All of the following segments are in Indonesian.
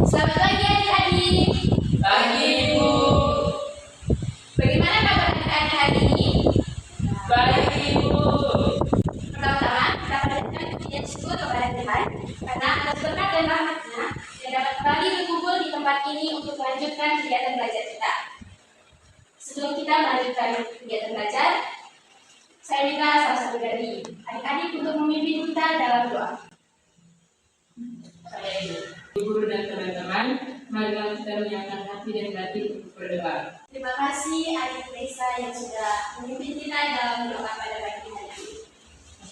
Selamat pagi adik-adik. Pagi Ibu. Bagaimana kabar adik-adik hari ini? Baik Ibu. Pertama-tama kita panjatkan pujian syukur kepada Tuhan karena atas berkat dan rahmat-Nya yang dapat kembali berkumpul di tempat ini untuk melanjutkan kegiatan belajar kita. Sebelum kita melanjutkan kegiatan belajar, saya minta salah satu dari adik-adik untuk memimpin kita dalam doa. Ibu dan teman-teman, marilah kita menyiapkan hati dan batin untuk berdoa. Terima kasih adik Reza yang sudah memimpin kita dalam doa pada pagi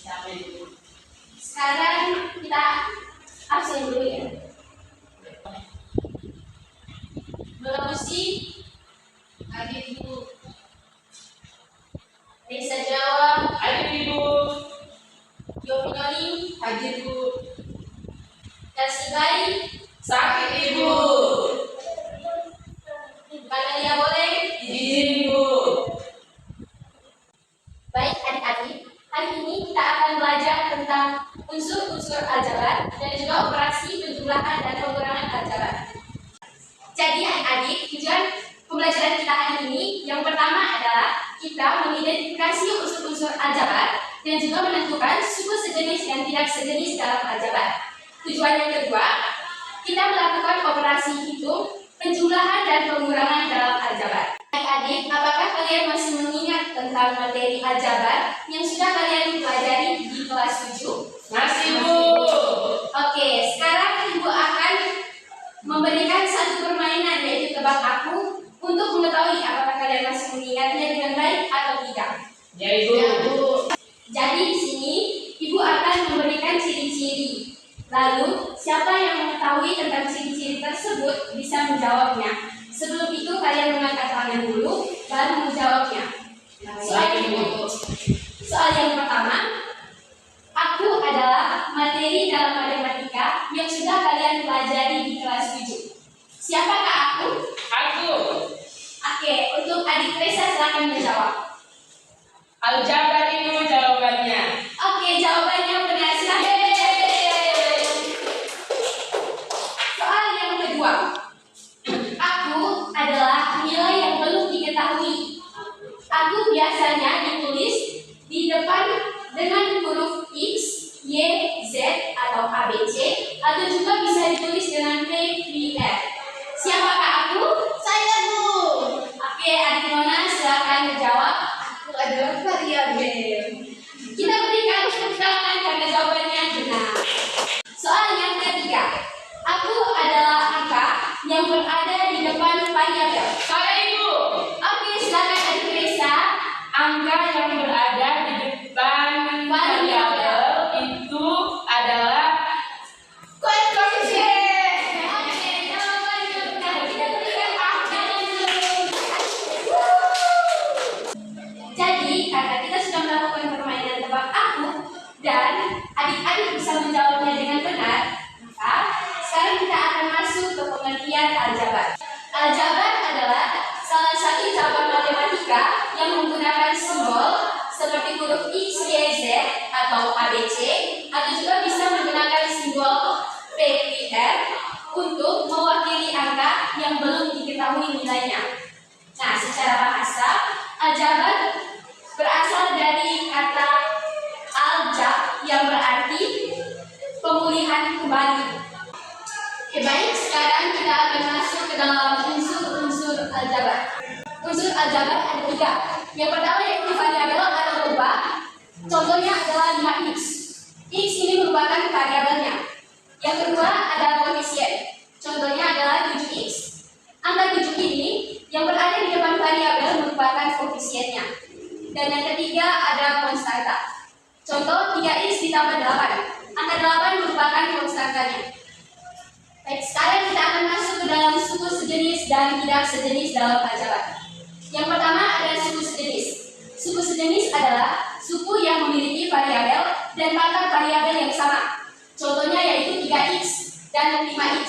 hari ini. Sekarang kita absen dulu ya. Bola musik, adik Ibu. Reza jawab, Hadir Ibu. Yofinoli, Hadir Ibu. Kasibai, Sakit Ibu. Kanalia boleh. Izin Ibu. Baik adik-adik, hari ini kita akan belajar tentang unsur-unsur aljabar dan juga operasi penjumlahan dan pengurangan aljabar. Jadi adik-adik, tujuan pembelajaran kita hari ini yang pertama adalah kita mengidentifikasi unsur-unsur aljabar dan juga menentukan suku sejenis dan tidak sejenis dalam aljabar. Tujuan yang kedua, kita melakukan operasi hitung, penjumlahan dan pengurangan dalam aljabar. Adik-adik, apakah kalian masih mengingat tentang materi aljabar yang sudah kalian pelajari di kelas 7? Masih Bu. Oke, sekarang Ibu akan memberikan satu permainan yaitu tebak aku untuk mengetahui apakah kalian masih mengingatnya dengan baik atau tidak. Ya Ibu. Jadi di sini Ibu akan memberikan ciri-ciri. Lalu siapa yang mengetahui tentang ciri-ciri tersebut bisa menjawabnya. Sebelum itu kalian mengangkat tangan dulu, baru menjawabnya. Soal yang pertama, aku adalah materi dalam matematika yang sudah kalian pelajari di kelas 7. Siapakah aku? Aku. Oke, untuk adik Reza silakan menjawab. Aljabar Ibu jawabannya. Oke, jawabannya benar. Silakan. Soal yang kedua, aku adalah nilai yang belum diketahui. Aku biasanya ditulis di depan dengan huruf X, Y, Z atau ABC, atau juga bisa ditulis dengan P, Q, R. Siapakah aku? Saya Bu. Oke, adik Mona silakan menjawab. Aku adalah variabel. Kita berikan tepuk tangan karena jawabannya benar. Soal yang ketiga, aku adalah angka yang berada di depan variabel. Saya Ibu. Oke, silakan adik Reza. Angka yang berada di depan variabel itu adalah koefisien. Oke, jawabannya benar. Kita berikan tepuk tangan dulu. Jadi, karena kita sudah melakukan permainan tebak aku dan adik-adik bisa menjawabnya dengan benar, maka sekarang kita akan masuk ke pengertian aljabar. Aljabar adalah salah satu cabang matematika yang menggunakan simbol seperti huruf X, Y, Z atau ABC, atau juga bisa menggunakan simbol P, Q, R untuk mewakili angka yang belum diketahui nilainya. Nah, secara bahasa, aljabar berasal dari kata aljab yang berarti pemulihan kembali. Oke, baik, sekarang kita akan masuk ke dalam unsur-unsur aljabar. Unsur aljabar ada 3. Yang pertama yaitu variabel atau berubah. Contohnya adalah 5x. X ini merupakan variabelnya. Yang kedua ada koefisien. Contohnya adalah 7x. Angka 7 ini yang berada di depan variabel merupakan koefisiennya. Dan yang ketiga ada konstanta. Contoh 3x ditambah 8. Angka 8 merupakan konstantanya. Baik, sekarang kita akan masuk ke dalam suku sejenis dan tidak sejenis dalam aljabar. Yang pertama ada suku sejenis. Suku sejenis adalah suku yang memiliki variabel dan pangkat variabel yang sama. Contohnya yaitu 3x dan 5x.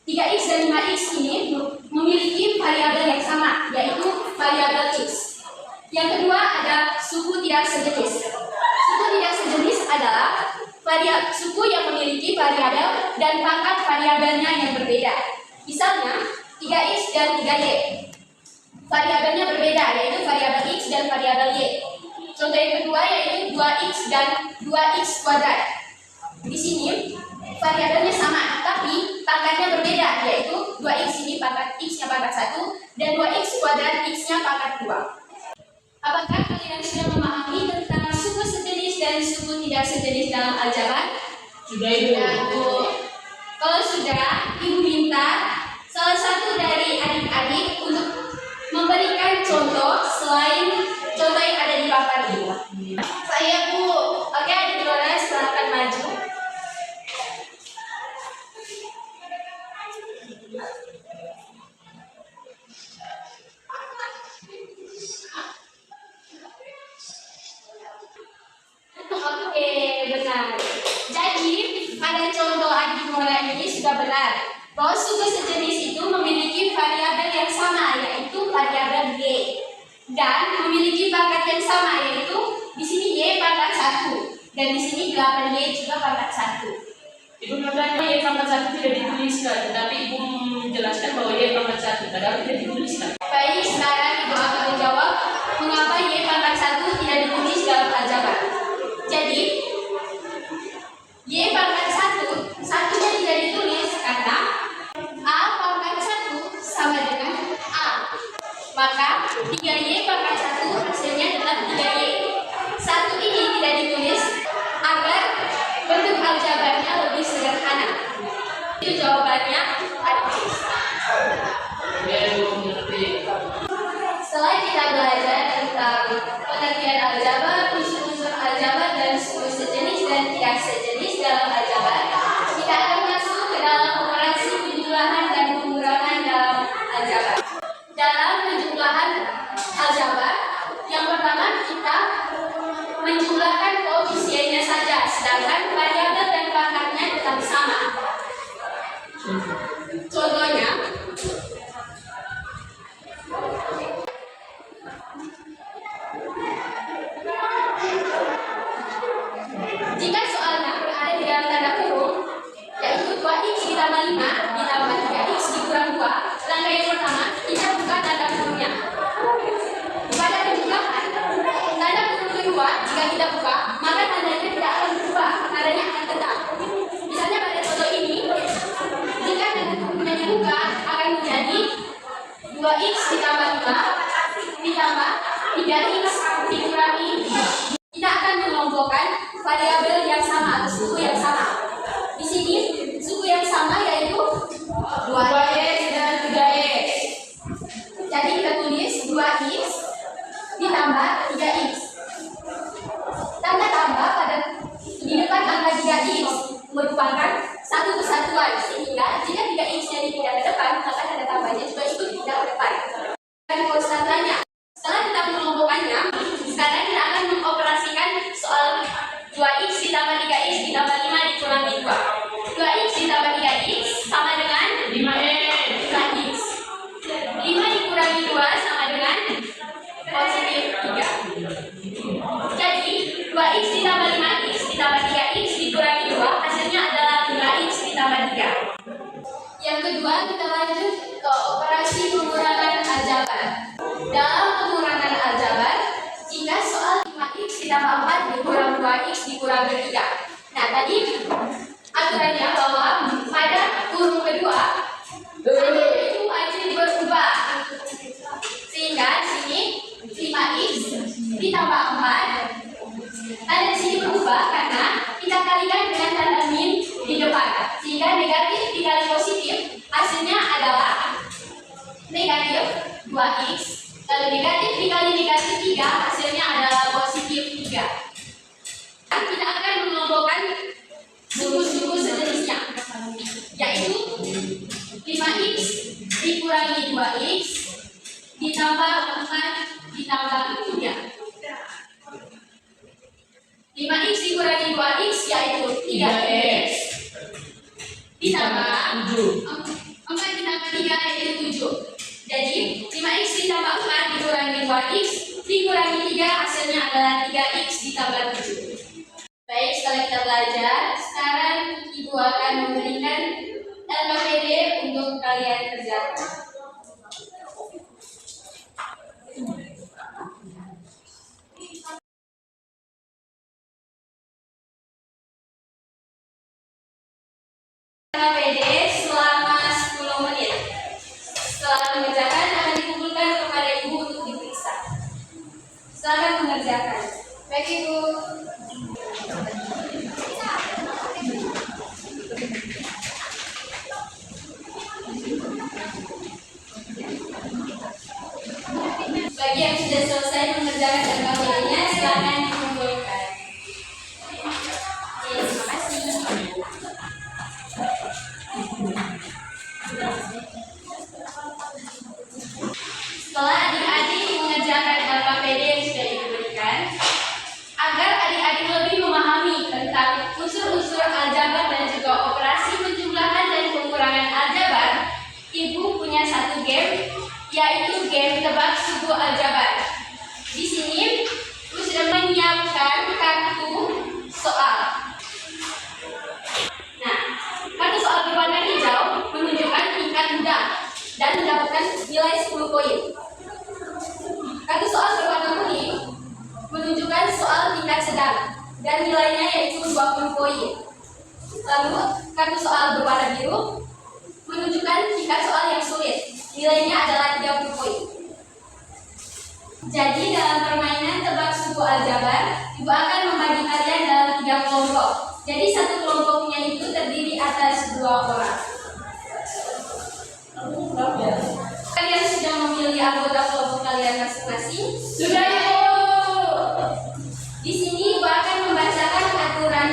3x dan 5x ini memiliki variabel yang sama, yaitu variabel x. Yang kedua ada suku tidak sejenis. Suku tidak sejenis adalah suku yang memiliki variabel dan pangkat variabelnya yang berbeda. Misalnya 3x dan 3y. Variabelnya berbeda, yaitu variabel x dan variabel y. Contoh yang kedua yaitu 2x dan 2x kuadrat. Di sini variabelnya sama, tapi pangkatnya berbeda, yaitu 2x ini pangkat x-nya pangkat 1 dan 2x kuadrat x-nya pangkat 2. Apakah kalian sudah memahami tentang suku sejenis dan suku tidak sejenis dalam aljabar? Sudah Ibu. Kalau sudah, Ibu minta salah satu dari adik-adik untuk memberikan contoh selain contoh yang ada di papan ini. Saya Bu. Oke, adik Dora silahkan maju. Oke, benar. Jadi, pada contoh adik Nora ini sudah benar bahwa suku sejenis itu memiliki variabel yang sama, yaitu variabel y, dan memiliki pangkat yang sama, yaitu di sini y pangkat 1 dan di sini 8y juga pangkat 1. Ibu katanya y pangkat 1 tidak dituliskan, tetapi Ibu menjelaskan bahwa y pangkat 1 padahal tidak dituliskan. Baik, sekarang Ibu akan menjawab mengapa y pangkat 1 tidak ditulis dalam aljabar. Jadi, y pangkat 1 satunya tidak ditulis karena a pangkat 1 sama dengan a. Maka 3y pangkat 1 hasilnya adalah 3y. Satu ini tidak ditulis agar bentuk aljabarnya lebih sederhana. Itu jawabannya adik. Ya, Ibu mengerti. Setelah kita belajar tentang pengertian aljabar, unsur-unsur aljabar dan suku sejenis dan tidak sejenis dalam aljabar, kita akan masuk ke dalam operasi penjumlahan dan pengurangan dalam aljabar. Dalam penjumlahan aljabar, yang pertama kita menjumlahkan koefisiennya saja, sedangkan variabel dan pangkatnya tetap sama. Contohnya, jika soalnya berada di dalam tanda kurung, yaitu 2x ditambah 5 ditambah 3x dikurang 2, langkah yang pertama kita buka tanda kurungnya. Pada penjumlahan, tanda kurung kedua jika kita buka, maka tandanya tidak akan berubah, tandanya akan tetap. Misalnya pada contoh ini, jika tanda kurungnya dibuka akan menjadi 2x ditambah 5 ditambah 3x dikurangi. Kita akan mengelompokkan variabel yang sama atau suku yang sama. Di sini suku yang sama yaitu 2x dan 3x. Jadi kita tulis 2x ditambah 3x. Tanda tambah pada di depan angka 3x merupakan satu kesatuan, sehingga jika 3x-nya dipindah ke depan, maka tanda tambahnya juga ikut pindah ke depan. Dan konstantanya. Setelah kita mengelompokkannya, sekarang kita akan mengoperasikan soal 2x ditambah 3x ditambah 5 dikurangi 2. 2x ditambah 3x sama dengan 5x. 5 dikurangi 2 sama dengan positif 3. Jadi 2x ditambah 5x ditambah 3x dikurangi 2 hasilnya adalah 5x ditambah 3. Yang kedua kita lanjut ke operasi pengurangan aljabar. Dalam pengurangan aljabar, jika soal 5x ditambah 4 dikurang 2x dikurangi 3. Nah tadi aturannya bahwa pada kurung kedua tandanya itu wajib berubah, sehingga sini 5x ditambah 4 tanda di sini berubah karena kita kalikan dengan tanda min di depan, sehingga negatif dikali positif hasilnya adalah negatif 2x, lalu negatif dikali negatif 3 hasilnya adalah positif 3. Kita akan mengelompokkan suku-suku sejenisnya, yaitu 5x dikurangi 2x ditambah 4 ditambah 3. 5x dikurangi 2x yaitu 3x ditambah 4 ditambah 3 yaitu 7. Jadi 5x ditambah 4 dikurangi 2x dikurangi 3 hasilnya adalah 3x ditambah 7. Baik, setelah kita belajar, sekarang Ibu akan memberikan LKPD untuk kalian kerjakan. LKPD selama 10 menit. Setelah mengerjakan akan dikumpulkan kepada Ibu untuk diperiksa. Silakan mengerjakan. Baik Ibu. Bagi yang sudah selesai mengerjakan LKPD-nya, silakan dikumpulkan. Oke, terima kasih. Setelah adik-adik mengerjakan LKPD yang sudah Ibu berikan, agar adik-adik lebih memahami tentang unsur-unsur aljabar dan juga operasi penjumlahan dan pengurangan aljabar, Ibu punya satu game, yaitu game tebak suku aljabar. Di sini, Ibu sudah menyiapkan kartu soal. Nah, kartu soal berwarna hijau menunjukkan tingkat mudah dan mendapatkan nilai 10 poin. Kartu soal berwarna kuning menunjukkan soal tingkat sedang dan nilainya yaitu 20 poin. Lalu, kartu soal berwarna biru menunjukkan tingkat soal yang sulit. Nilainya adalah 30 poin. Jadi dalam permainan tebak suku aljabar, Ibu akan membagi kalian dalam 3 kelompok. Jadi satu kelompoknya itu terdiri atas 2 orang. Kalian sudah memilih anggota kelompok kalian masing-masing? Sudah Ibu. Di sini Ibu akan membacakan aturan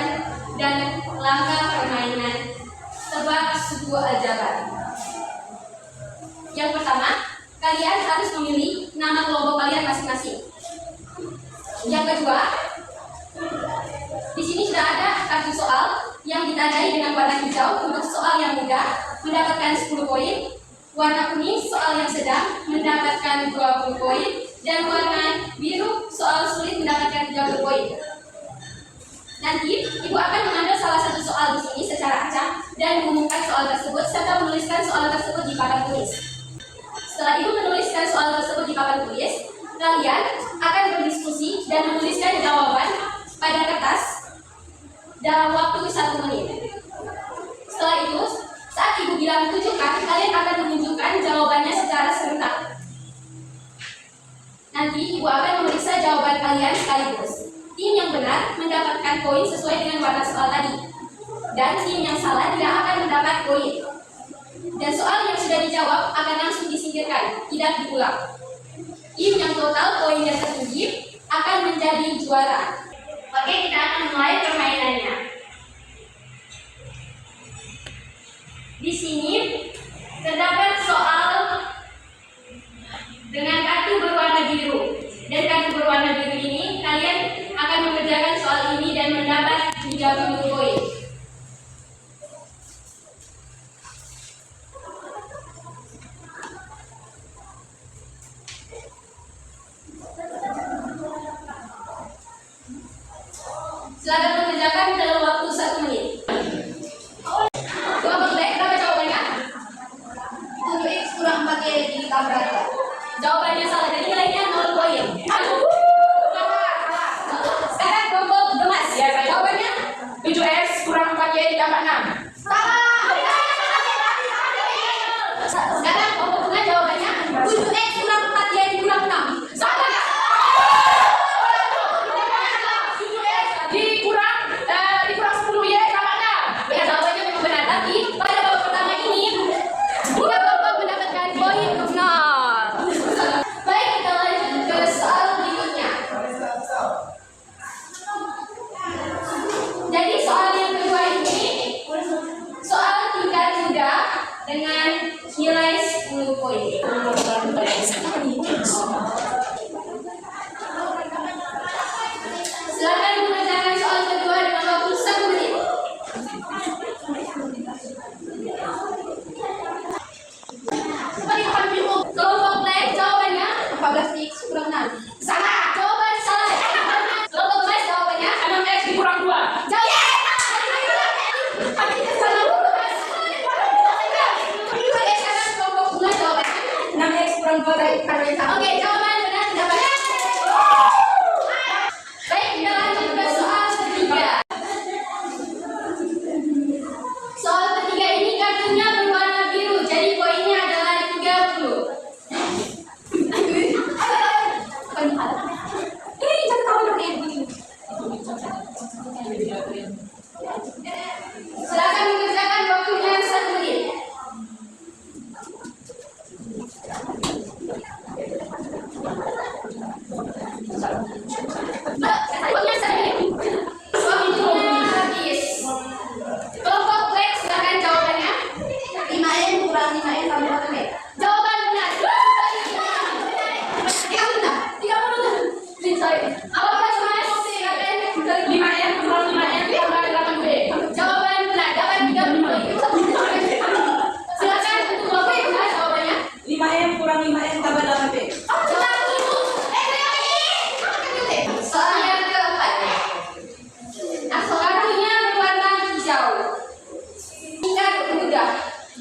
dan langkah permainan tebak suku aljabar. Yang pertama, kalian harus memilih nama kelompok kalian masing-masing. Yang kedua, di sini sudah ada kartu soal yang ditandai dengan warna hijau untuk soal yang mudah mendapatkan 10 poin, warna kuning soal yang sedang mendapatkan 20 poin, dan warna biru soal sulit mendapatkan 30 poin. Nanti Ibu akan mengambil salah satu soal di sini secara acak dan mengumumkan soal tersebut serta menuliskan soal tersebut di papan tulis. Setelah Ibu menuliskan soal tersebut di papan tulis, kalian akan berdiskusi dan menuliskan jawaban pada kertas dalam waktu 1 menit. Setelah itu, saat Ibu bilang tunjukkan, kalian akan menunjukkan jawabannya secara serentak. Nanti Ibu akan memeriksa jawaban kalian sekaligus. Tim yang benar mendapatkan poin sesuai dengan warna soal tadi, dan tim yang salah tidak akan mendapat poin. Dan soal yang sudah dijawab akan langsung disingkirkan, tidak diulang. Tim yang total poinnya tertinggi akan menjadi juara. Oke, kita akan mulai permainannya. Di sini terdapat soal dengan kartu berwarna biru. Dan kartu berwarna biru ini kalian akan mengerjakan soal ini dan mendapat 30 poin. Silakan mengerjakan dalam waktu 1 menit. Berapa jawabannya? 7x kurang 4y ditambah berapa? Jawabannya salah, jadi nilainya 0 poin. Sekarang kelompok gemas. Ya, saya. Jawabannya 7x kurang 4y ditambah 6. sekarang kelompok bunga jawabannya 7x kurang 4y dikurang 6. Salah. Dikurang 10y tambah 6. Ya, jawabannya memang benar, tapi pada babak pertama ini tiga kelompok mendapatkan poin 0. Baik, kita lanjut ke soal berikutnya. Jadi soal yang kedua ini soal tingkat mudah dengan nilai 10 poin. Silakan mengerjakan soal kedua dengan waktu 1 menit. Kelompok black jawabannya 14x kurang 6. salah. Jawaban salah. Kelompok emas jawabannya 6x dikurang 2.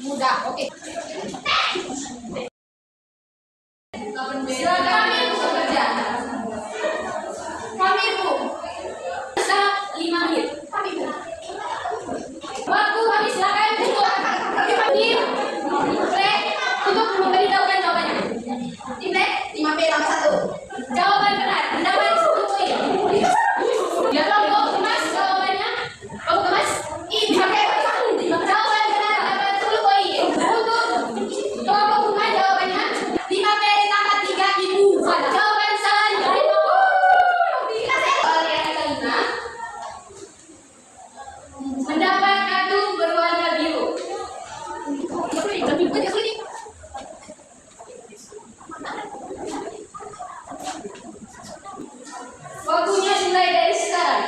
Mudah. Oke. Silakan kami Bu bekerja. Kami Bu. Saat 5 menit. Kami Bu. Waktu kami silakan untuk tim break untuk memberitahukan jawabannya. Tim break 5P tambah 1. jawaban benar. Mendapat 10 poin. Ya kelompok emas jawabannya. Kelompok emas. Jawaban benar dapat 10 poin. Untuk kelompok bunga jawabannya 5P tambah 3 ibu. Jawaban salah dari soal yang kelima. Mendapat kartu berwarna biru. Waktunya dimulai dari sekarang.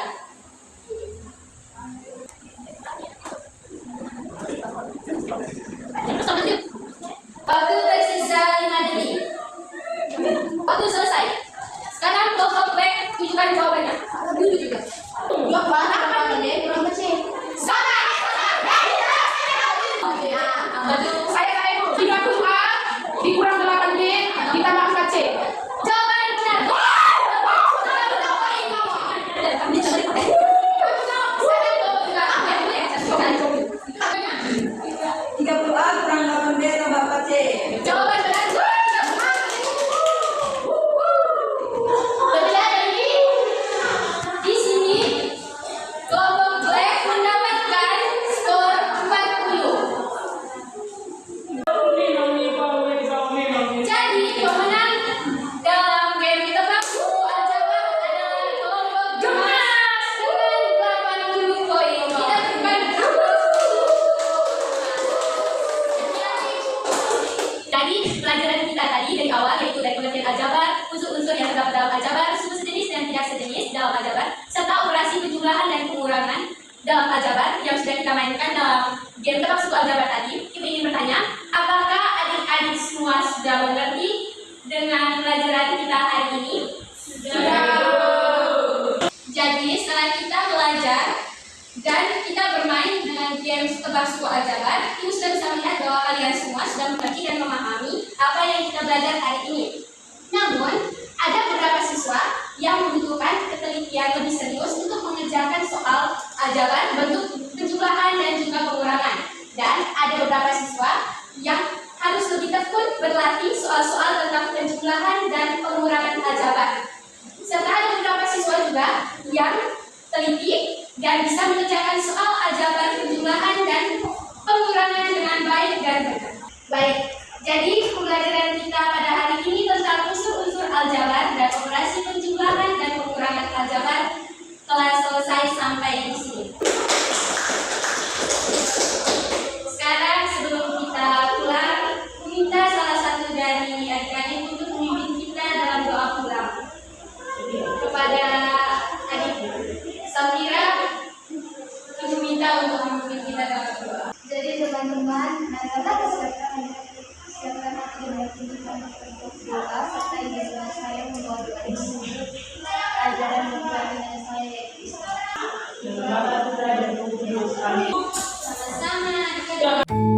Waktu tersisa 5 detik. Waktu selesai. Sekarang kelompok B tunjukkan jawabannya. Dulu juga. Yang mana apa ini? Kurang kecil. Sama. Saya Bu. 30A dikurang 8B ditambah 4C. Jawaban benar. Sekarang kelompok B. 30A kurang 8B tambah 4C. Jawaban benar. Jadi di sini kelompok black mendapatkan skor 40. Jadi pemenang dalam game kita aljabar adalah kelompok gemas dengan 80 poin. Kita berikan Jadi pelajaran kita tadi dari awal yaitu dari pengertian aljabar, unsur-unsur yang terdapat dalam aljabar, suku sejenis dan tidak sejenis dalam aljabar, serta operasi penjumlahan dan pengurangan dalam aljabar yang sudah kita mainkan dalam game tebak suku aljabar tadi. Kita ingin bertanya, apakah adik-adik semua sudah mengerti dengan pelajaran kita hari ini? Jadi setelah kita belajar dan kita bermain dengan game tebak suku aljabar, ibu sudah bisa melihat bahwa kalian semua sudah mengerti dan memahami apa yang kita belajar hari ini. Namun, ada beberapa siswa yang membutuhkan ketelitian lebih serius untuk mengerjakan soal aljabar bentuk penjumlahan dan juga pengurangan. Dan ada beberapa siswa yang harus lebih tekun berlatih soal-soal tentang penjumlahan dan pengurangan aljabar. Serta ada beberapa siswa juga yang teliti dan bisa mengerjakan soal aljabar penjumlahan dan pengurangan dengan baik dan benar. Baik, jadi pembelajaran kita pada hari ini tentang unsur-unsur aljabar dan operasi penjumlahan dan pengurangan aljabar telah selesai sampai di sini. Sekarang sebelum kita pulang, minta salah satu dari adik-adik untuk memimpin kita dalam doa pulang. Kepada adik Samira, ibu minta untuk memimpin kita dalam doa. Jadi teman-teman, marilah siapkan hati dan batin kita untuk berdoa serta izinkan saya membawa doa ini. Ajaran dan pelajaran saya Sama-sama.